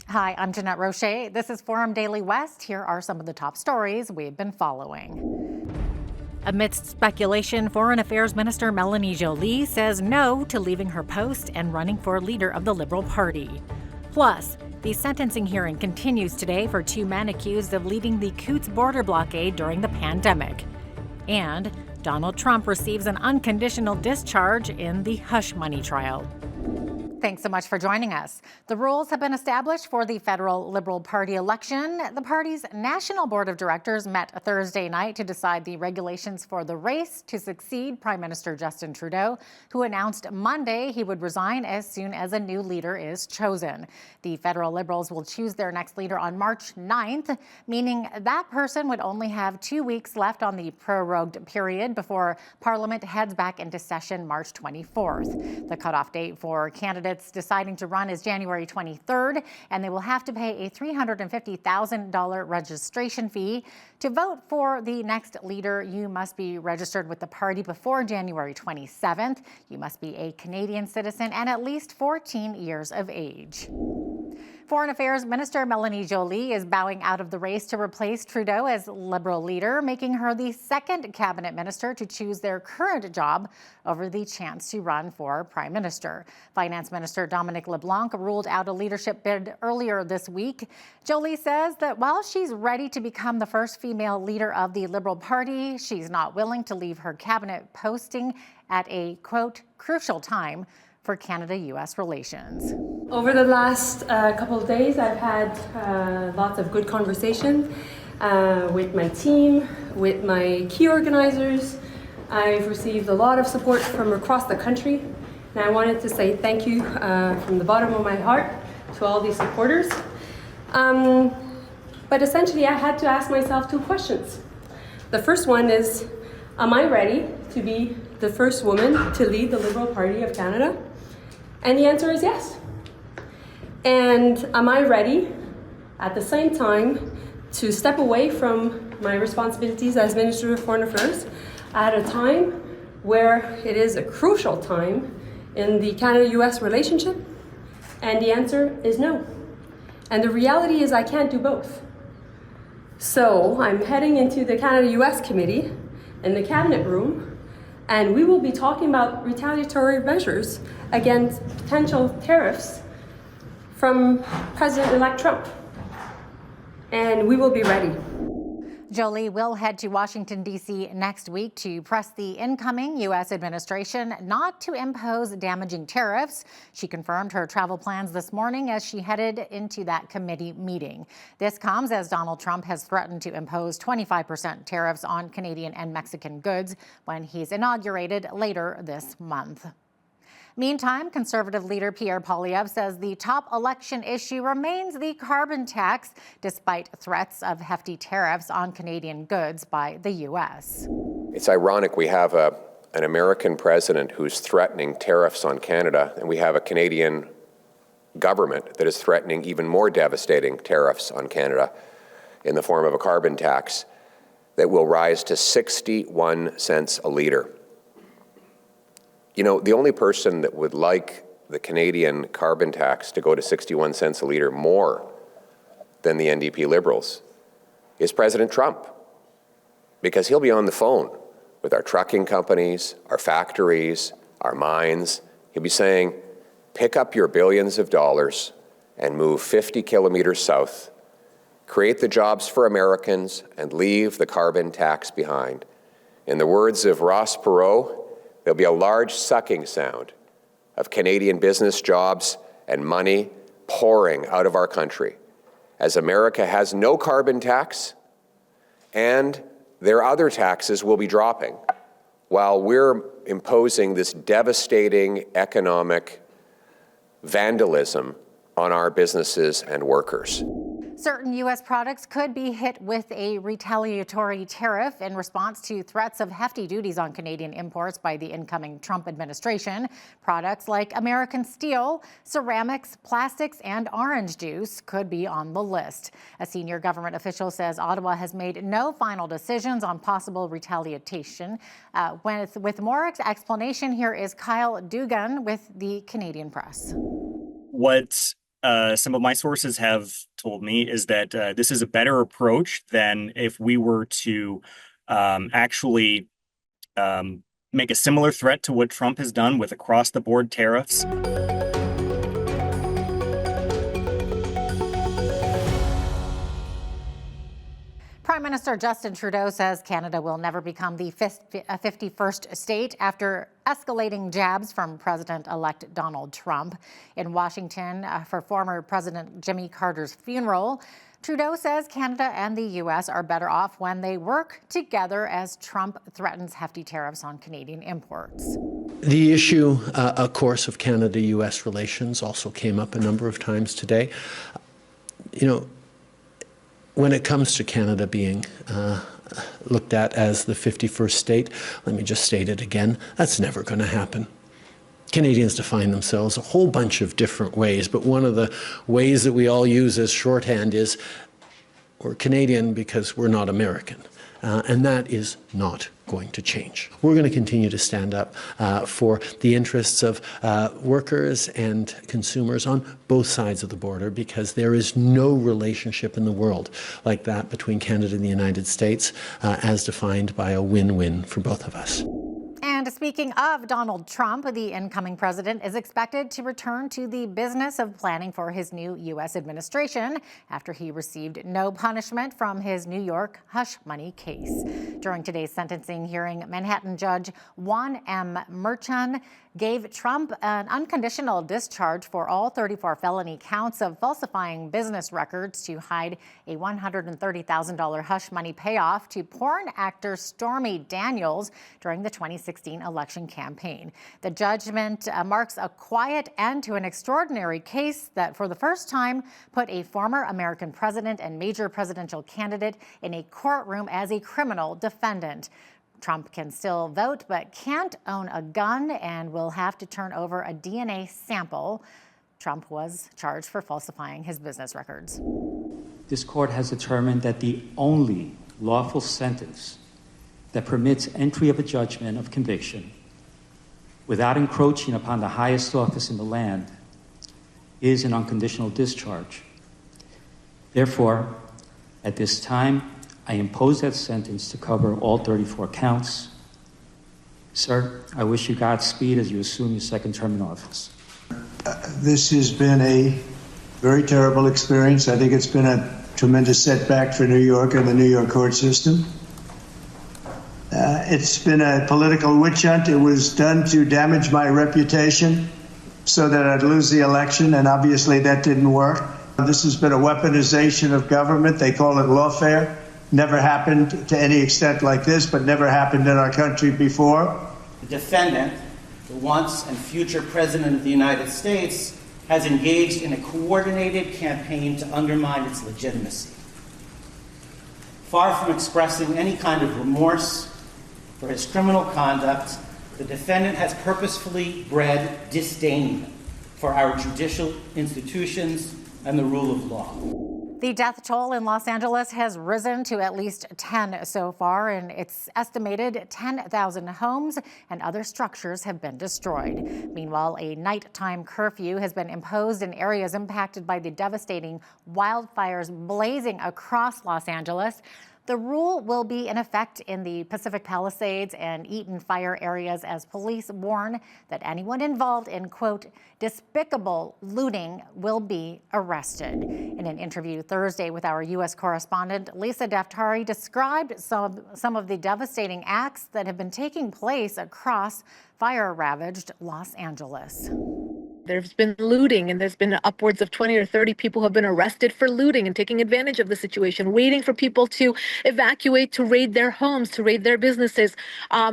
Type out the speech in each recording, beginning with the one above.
Hi, I'm Jeanette Roche. This is Forum Daily West. Here are some of the top stories we've been following. Amidst speculation, Foreign Affairs Minister Melanie Joly says no to leaving her post and running for leader of the Liberal Party. Plus, the sentencing hearing continues today for two men accused of leading the Coutts border blockade during the pandemic. And Donald Trump receives an unconditional discharge in the hush money trial. Thanks so much for joining us. The rules have been established for the federal Liberal Party election. The party's National Board of Directors met Thursday night to decide the regulations for the race to succeed Prime Minister Justin Trudeau, who announced Monday he would resign as soon as a new leader is chosen. The federal Liberals will choose their next leader on March 9th, meaning that person would only have 2 weeks left on the prorogued period before Parliament heads back into session March 24th. The cutoff date for candidates deciding to run is January 23rd, and they will have to pay a $350,000 registration fee. To vote for the next leader, you must be registered with the party before January 27th. You must be a Canadian citizen and at least 14 years of age. Foreign Affairs Minister Melanie Joly is bowing out of the race to replace Trudeau as Liberal leader, making her the second cabinet minister to choose their current job over the chance to run for prime minister. Finance Minister Dominic LeBlanc ruled out a leadership bid earlier this week. Joly says that while she's ready to become the first female leader of the Liberal Party, she's not willing to leave her cabinet posting at a, quote, crucial time for Canada-U.S. relations. Over the last couple of days, I've had lots of good conversations with my team, with my key organizers. I've received a lot of support from across the country, and I wanted to say thank you from the bottom of my heart to all these supporters. But essentially, I had to ask myself two questions. The first one is, am I ready to be the first woman to lead the Liberal Party of Canada? And the answer is yes. And am I ready, at the same time, to step away from my responsibilities as Minister of Foreign Affairs at a time where it is a crucial time in the Canada-US relationship? And the answer is no. And the reality is I can't do both. So I'm heading into the Canada-US Committee in the Cabinet room, and we will be talking about retaliatory measures against potential tariffs from President-elect Trump. And we will be ready. Joly will head to Washington, D.C. next week to press the incoming U.S. administration not to impose damaging tariffs. She confirmed her travel plans this morning as she headed into that committee meeting. This comes as Donald Trump has threatened to impose 25% tariffs on Canadian and Mexican goods when he's inaugurated later this month. Meantime, Conservative leader Pierre Poilievre says the top election issue remains the carbon tax, despite threats of hefty tariffs on Canadian goods by the U.S. It's ironic we have an American president who's threatening tariffs on Canada, and we have a Canadian government that is threatening even more devastating tariffs on Canada in the form of a carbon tax that will rise to 61 cents a litre. You know, the only person that would like the Canadian carbon tax to go to 61 cents a litre more than the NDP Liberals is President Trump, because he'll be on the phone with our trucking companies, our factories, our mines. He'll be saying, pick up your billions of dollars and move 50 kilometers south, create the jobs for Americans, and leave the carbon tax behind. In the words of Ross Perot, there'll be a large sucking sound of Canadian business jobs and money pouring out of our country as America has no carbon tax and their other taxes will be dropping while we're imposing this devastating economic vandalism on our businesses and workers. Certain U.S. products could be hit with a retaliatory tariff in response to threats of hefty duties on Canadian imports by the incoming Trump administration. Products like American steel, ceramics, plastics, and orange juice could be on the list. A senior government official says Ottawa has made no final decisions on possible retaliation. With more explanation, here is Kyle Dugan with the Canadian Press. What some of my sources have told me is that this is a better approach than if we were to actually make a similar threat to what Trump has done with across-the-board tariffs. Prime Minister Justin Trudeau says Canada will never become the 51st state after escalating jabs from President-elect Donald Trump. In Washington, for former President Jimmy Carter's funeral, Trudeau says Canada and the U.S. are better off when they work together as Trump threatens hefty tariffs on Canadian imports. The issue, of course, of Canada-U.S. relations also came up a number of times today. When it comes to Canada being looked at as the 51st state, let me just state it again, that's never going to happen. Canadians define themselves a whole bunch of different ways, but one of the ways that we all use as shorthand is we're Canadian because we're not American. And that is not going to change. We're going to continue to stand up for the interests of workers and consumers on both sides of the border, because there is no relationship in the world like that between Canada and the United States as defined by a win-win for both of us. And speaking of Donald Trump, the incoming president is expected to return to the business of planning for his new U.S. administration after he received no punishment from his New York hush money case. During today's sentencing hearing, Manhattan Judge Juan M. Merchan gave Trump an unconditional discharge for all 34 felony counts of falsifying business records to hide a $130,000 hush money payoff to porn actor Stormy Daniels during the 2016 election campaign. The judgment marks a quiet end to an extraordinary case that, for the first time, put a former American president and major presidential candidate in a courtroom as a criminal defendant. Trump can still vote, but can't own a gun and will have to turn over a DNA sample. Trump was charged for falsifying his business records. This court has determined that the only lawful sentence that permits entry of a judgment of conviction without encroaching upon the highest office in the land is an unconditional discharge. Therefore, at this time, I impose that sentence to cover all 34 counts. Sir, I wish you Godspeed as you assume your second term in office. This has been a very terrible experience. I think it's been a tremendous setback for New York and the New York court system. It's been a political witch hunt. It was done to damage my reputation so that I'd lose the election, and obviously that didn't work. This has been a weaponization of government. They call it lawfare. Never happened to any extent like this, but never happened in our country before. The defendant, the once and future President of the United States, has engaged in a coordinated campaign to undermine its legitimacy. Far from expressing any kind of remorse for his criminal conduct, the defendant has purposefully bred disdain for our judicial institutions and the rule of law. The death toll in Los Angeles has risen to at least 10 so far, and it's estimated 10,000 homes and other structures have been destroyed. Meanwhile, a nighttime curfew has been imposed in areas impacted by the devastating wildfires blazing across Los Angeles. The rule will be in effect in the Pacific Palisades and Eaton fire areas as police warn that anyone involved in, quote, despicable looting will be arrested. In an interview Thursday with our U.S. correspondent, Lisa Daftari described some of the devastating acts that have been taking place across fire-ravaged Los Angeles. There's been looting, and there's been upwards of 20 or 30 people who have been arrested for looting and taking advantage of the situation, waiting for people to evacuate, to raid their homes, to raid their businesses.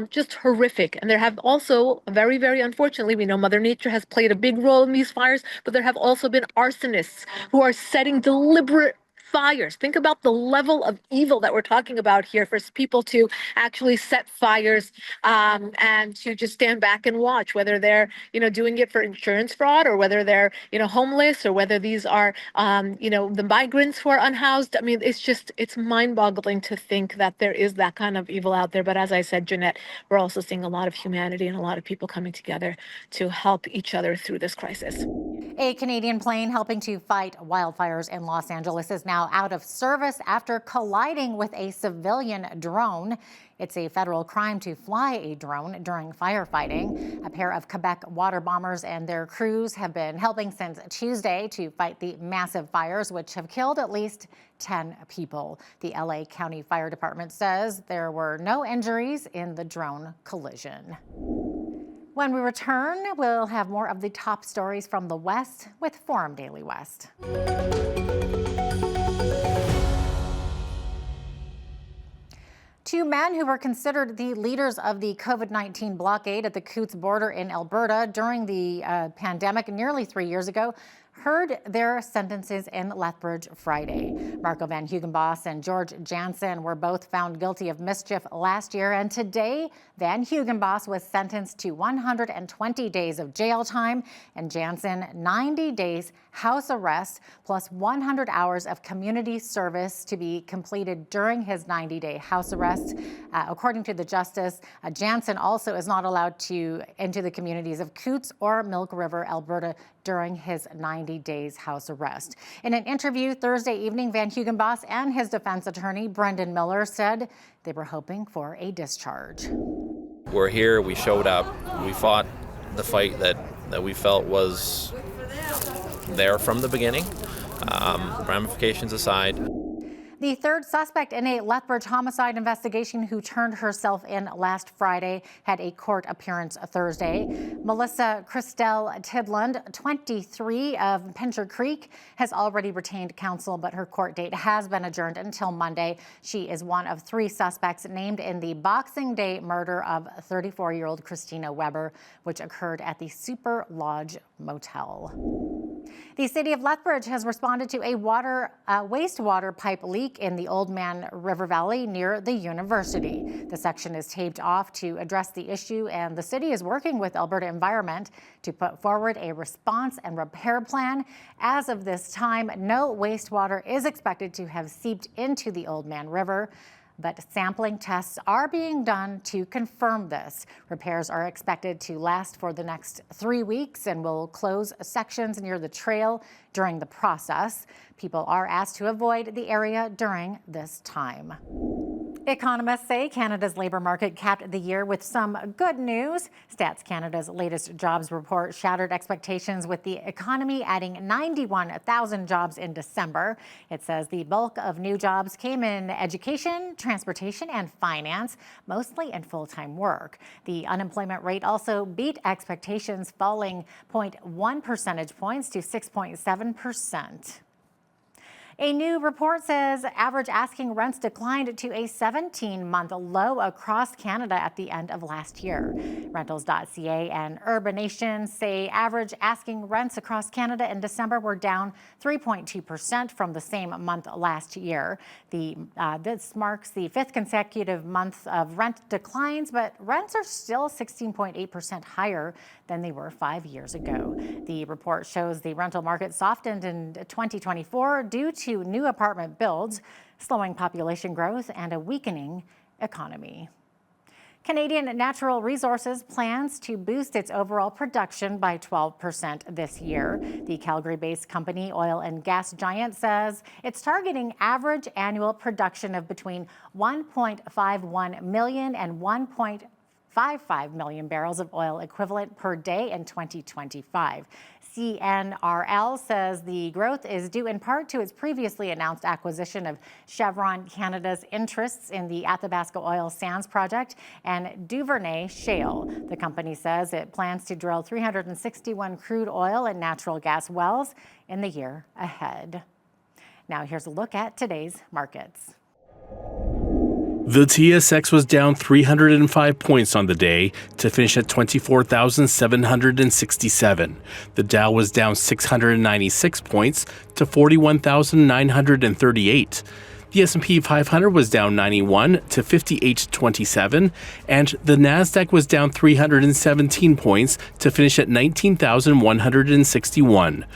Just horrific. And there have also, very, very unfortunately, we know Mother Nature has played a big role in these fires, but there have also been arsonists who are setting deliberate fires. Think about the level of evil that we're talking about here for people to actually set fires and to just stand back and watch, whether they're, doing it for insurance fraud or whether they're, homeless or whether these are, the migrants who are unhoused. I mean, it's mind-boggling to think that there is that kind of evil out there. But as I said, Jeanette, we're also seeing a lot of humanity and a lot of people coming together to help each other through this crisis. A Canadian plane helping to fight wildfires in Los Angeles is now out of service after colliding with a civilian drone. It's a federal crime to fly a drone during firefighting. A pair of Quebec water bombers and their crews have been helping since Tuesday to fight the massive fires, which have killed at least 10 people. The LA County Fire Department says there were no injuries in the drone collision. When we return, we'll have more of the top stories from the West with Forum Daily West. Two men who were considered the leaders of the COVID-19 blockade at the Coutts border in Alberta during the pandemic nearly 3 years ago heard their sentences in Lethbridge Friday. Marco Van Hugenbos and George Jansen were both found guilty of mischief last year, and today Van Hugenbos was sentenced to 120 days of jail time and Jansen 90 days house arrest plus 100 hours of community service to be completed during his 90-day house arrest. According to the justice, Jansen also is not allowed to enter the communities of Coutts or Milk River, Alberta during his 90 days house arrest. In an interview Thursday evening, Van Hugenbos and his defense attorney, Brendan Miller, said they were hoping for a discharge. We're here, we showed up, we fought the fight that we felt was there from the beginning, ramifications aside. The third suspect in a Lethbridge homicide investigation who turned herself in last Friday had a court appearance Thursday. Melissa Christelle Tidland, 23 of Pincher Creek, has already retained counsel, but her court date has been adjourned until Monday. She is one of three suspects named in the Boxing Day murder of 34-year-old Christina Weber, which occurred at the Super Lodge Motel. The city of Lethbridge has responded to a wastewater pipe leak in the Oldman River Valley near the university. The section is taped off to address the issue, and the city is working with Alberta Environment to put forward a response and repair plan. As of this time, no wastewater is expected to have seeped into the Oldman River, but sampling tests are being done to confirm this. Repairs are expected to last for the next 3 weeks and will close sections near the trail during the process. People are asked to avoid the area during this time. Economists say Canada's labour market capped the year with some good news. Stats Canada's latest jobs report shattered expectations, with the economy adding 91,000 jobs in December. It says the bulk of new jobs came in education, transportation, and finance, mostly in full-time work. The unemployment rate also beat expectations, falling 0.1 percentage points to 6.7%. A new report says average asking rents declined to a 17-month low across Canada at the end of last year. Rentals.ca and Urbanation say average asking rents across Canada in December were down 3.2% from the same month last year. This marks the fifth consecutive month of rent declines, but rents are still 16.8% higher than they were 5 years ago. The report shows the rental market softened in 2024 due to new apartment builds, slowing population growth, and a weakening economy. Canadian Natural Resources plans to boost its overall production by 12% this year. The Calgary-based company Oil and Gas Giant says it's targeting average annual production of between 1.51 million and 1.55 million barrels of oil equivalent per day in 2025. CNRL says the growth is due in part to its previously announced acquisition of Chevron Canada's interests in the Athabasca Oil Sands Project and Duvernay Shale. The company says it plans to drill 361 crude oil and natural gas wells in the year ahead. Now here's a look at today's markets. The TSX was down 305 points on the day to finish at 24,767. The Dow was down 696 points to 41,938. The S&P 500 was down 91 to 5827, and the Nasdaq was down 317 points to finish at 19,161.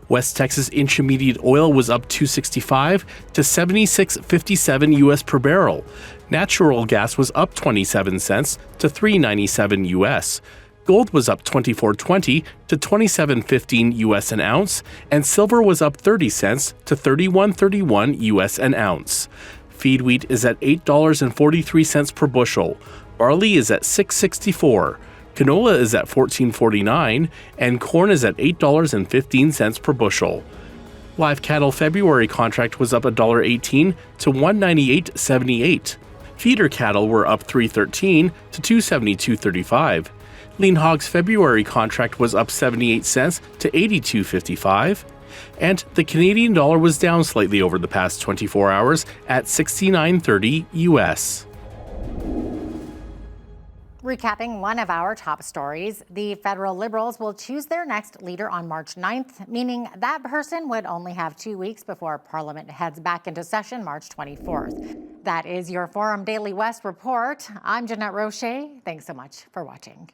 West Texas Intermediate oil was up $2.65 to $76.57 US per barrel. Natural gas was up 27 cents to $3.97 US. Gold was up 24.20 to 27.15 US an ounce, and silver was up 30 cents to 31.31 US an ounce. Feed wheat is at $8.43 per bushel. Barley is at $6.64. Canola is at $14.49, and corn is at $8.15 per bushel. Live cattle February contract was up $1.18 to $198.78. Feeder cattle were up $3.13 to $272.35. Lean hogs February contract was up 78 cents to $82.55. And the Canadian dollar was down slightly over the past 24 hours at $69.30 US. Recapping one of our top stories, the federal Liberals will choose their next leader on March 9th, meaning that person would only have 2 weeks before Parliament heads back into session March 24th. That is your Forum Daily West report. I'm Jeanette Roche. Thanks so much for watching.